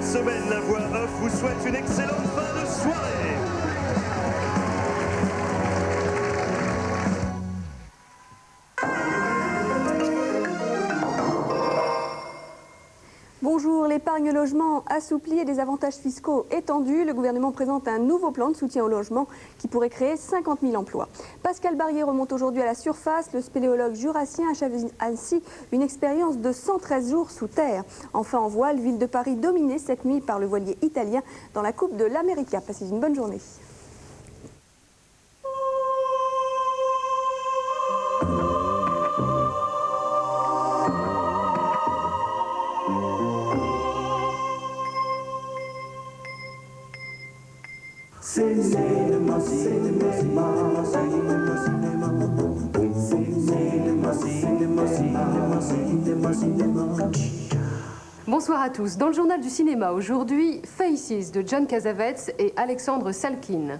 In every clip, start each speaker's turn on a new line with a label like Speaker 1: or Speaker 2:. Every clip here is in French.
Speaker 1: semaine, la voix off vous souhaite une excellente fin de soirée.
Speaker 2: Bonjour, l'épargne logement assouplie et des avantages fiscaux étendus. Le gouvernement présente un nouveau plan de soutien au logement qui pourrait créer 50 000 emplois. Pascal Barrier remonte aujourd'hui à la surface. Le spéléologue jurassien achève ainsi une expérience de 113 jours sous terre. Enfin en voile, ville de Paris dominée cette nuit par le voilier italien dans la Coupe de l'América. Passez une bonne journée.
Speaker 3: Cinéma, cinéma, cinéma, cinéma, cinéma, cinéma, cinéma, cinéma, cinéma.
Speaker 4: Bonsoir à tous. Dans le journal du cinéma aujourd'hui, Faces de John Cassavetes et Alexandre Salkind.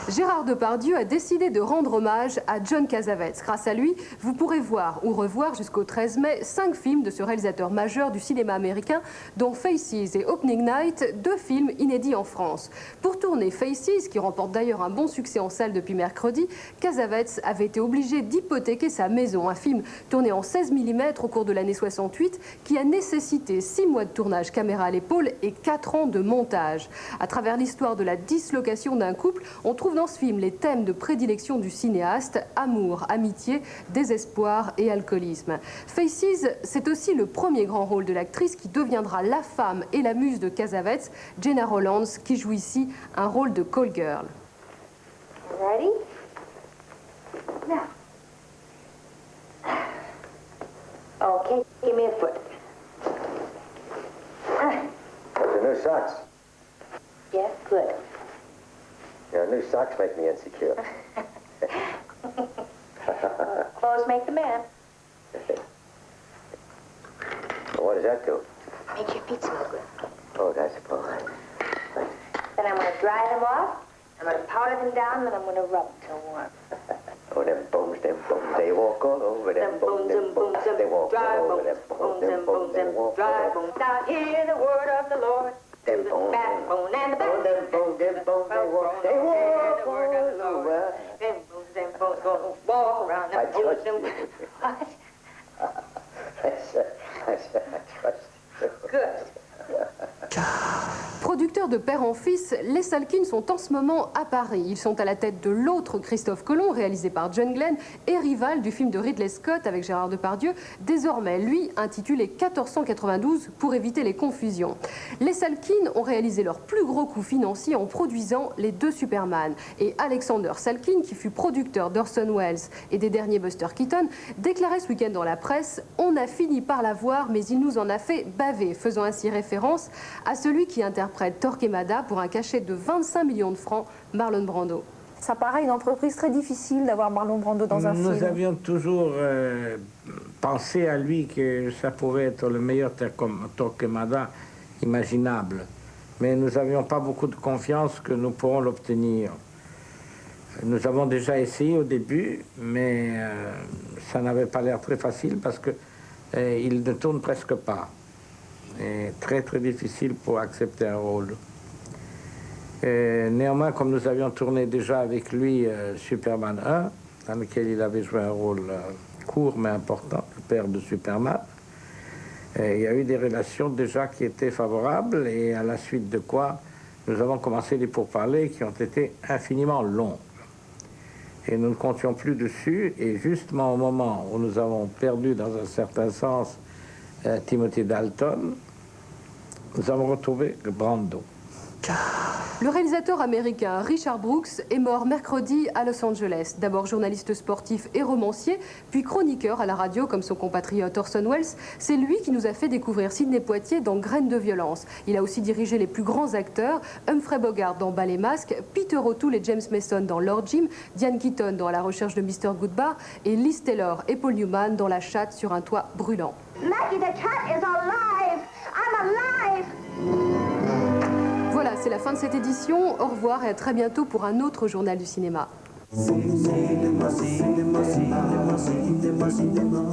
Speaker 4: Gérard Depardieu a décidé de rendre hommage à John Cassavetes. Grâce à lui, vous pourrez voir ou revoir jusqu'au 13 mai 5 films de ce réalisateur majeur du cinéma américain, dont Faces et Opening Night, 2 films inédits en France. Pour tourner Faces, qui remporte d'ailleurs un bon succès en salle depuis mercredi, Cassavetes avait été obligé d'hypothéquer sa maison, un film tourné en 16 mm au cours de l'année 68, qui a nécessité 6 mois de tournage caméra à l'épaule et 4 ans de montage. À travers l'histoire de la dislocation d'un couple, on trouve dans ce film les thèmes de prédilection du cinéaste: amour, amitié, désespoir et alcoolisme. Faces, c'est aussi le premier grand rôle de l'actrice qui deviendra la femme et la muse de Cassavetes, Gena Rowlands, qui joue ici un rôle de call girl.
Speaker 5: Ready? Now. Okay, give me a foot.
Speaker 6: Those are new socks.
Speaker 5: Yes, good.
Speaker 6: Your new socks make me insecure.
Speaker 5: Clothes make the man.
Speaker 6: Well, what does that do?
Speaker 5: Makes your feet smell good.
Speaker 6: Oh, I suppose.
Speaker 5: Then I'm going to dry them off, I'm going to powder them down, then I'm going to rub them till warm.
Speaker 6: Oh, them booms, they walk all over them booms, they walk
Speaker 5: dry
Speaker 6: all over
Speaker 5: bones,
Speaker 6: them
Speaker 5: bones, and bones,
Speaker 6: they
Speaker 5: and
Speaker 6: walk
Speaker 5: dry
Speaker 6: all over
Speaker 5: bones. Now hear the word of the Lord.
Speaker 6: them
Speaker 5: The
Speaker 6: bones,
Speaker 5: backbone and the
Speaker 6: oh, them bones, they walk all over.
Speaker 5: Them bones gonna walk around.
Speaker 6: I
Speaker 5: Them bones,
Speaker 6: trust
Speaker 5: them...
Speaker 6: you.
Speaker 5: What?
Speaker 6: I trust you.
Speaker 5: Good.
Speaker 4: Producteurs de père en fils, les Salkind sont en ce moment à Paris. Ils sont à la tête de l'autre Christophe Colomb, réalisé par John Glenn, et rival du film de Ridley Scott avec Gérard Depardieu, désormais, lui, intitulé 1492 pour éviter les confusions. Les Salkind ont réalisé leur plus gros coup financier en produisant les 2 Superman. Et Alexander Salkind, qui fut producteur d'Orson Welles et des derniers Buster Keaton, déclarait ce week-end dans la presse: « On a fini par la voir, mais il nous en a fait baver », faisant ainsi référence à celui qui interprète Torquemada pour un cachet de 25 millions de francs, Marlon Brando.
Speaker 2: Ça paraît une entreprise très difficile d'avoir Marlon Brando dans un film.
Speaker 7: Nous avions toujours pensé à lui que ça pouvait être le meilleur Torquemada imaginable. Mais nous n'avions pas beaucoup de confiance que nous pourrons l'obtenir. Nous avons déjà essayé au début, mais ça n'avait pas l'air très facile parce qu'il ne tourne presque pas. Et très très difficile pour accepter un rôle. Néanmoins, comme nous avions tourné déjà avec lui Superman 1, dans lequel il avait joué un rôle court mais important, le père de Superman, il y a eu des relations déjà qui étaient favorables, et à la suite de quoi nous avons commencé les pourparlers qui ont été infiniment longs. Et nous ne comptions plus dessus, et justement au moment où nous avons perdu dans un certain sens Timothy Dalton, nous avons retrouvé Brando.
Speaker 4: Le réalisateur américain Richard Brooks est mort mercredi à Los Angeles. D'abord journaliste sportif et romancier, puis chroniqueur à la radio comme son compatriote Orson Welles. C'est lui qui nous a fait découvrir Sidney Poitier dans Graines de violence. Il a aussi dirigé les plus grands acteurs: Humphrey Bogart dans Bal et Masque, Peter O'Toole et James Mason dans Lord Jim, Diane Keaton dans À la recherche de Mr. Goodbar et Liz Taylor et Paul Newman dans La chatte sur un toit brûlant.
Speaker 5: Maggie the cat is alive! I'm alive!
Speaker 4: Voilà, c'est la fin de cette édition. Au revoir et à très bientôt pour un autre journal du cinéma.
Speaker 3: Cinéma, cinéma, cinéma, cinéma, cinéma, cinéma.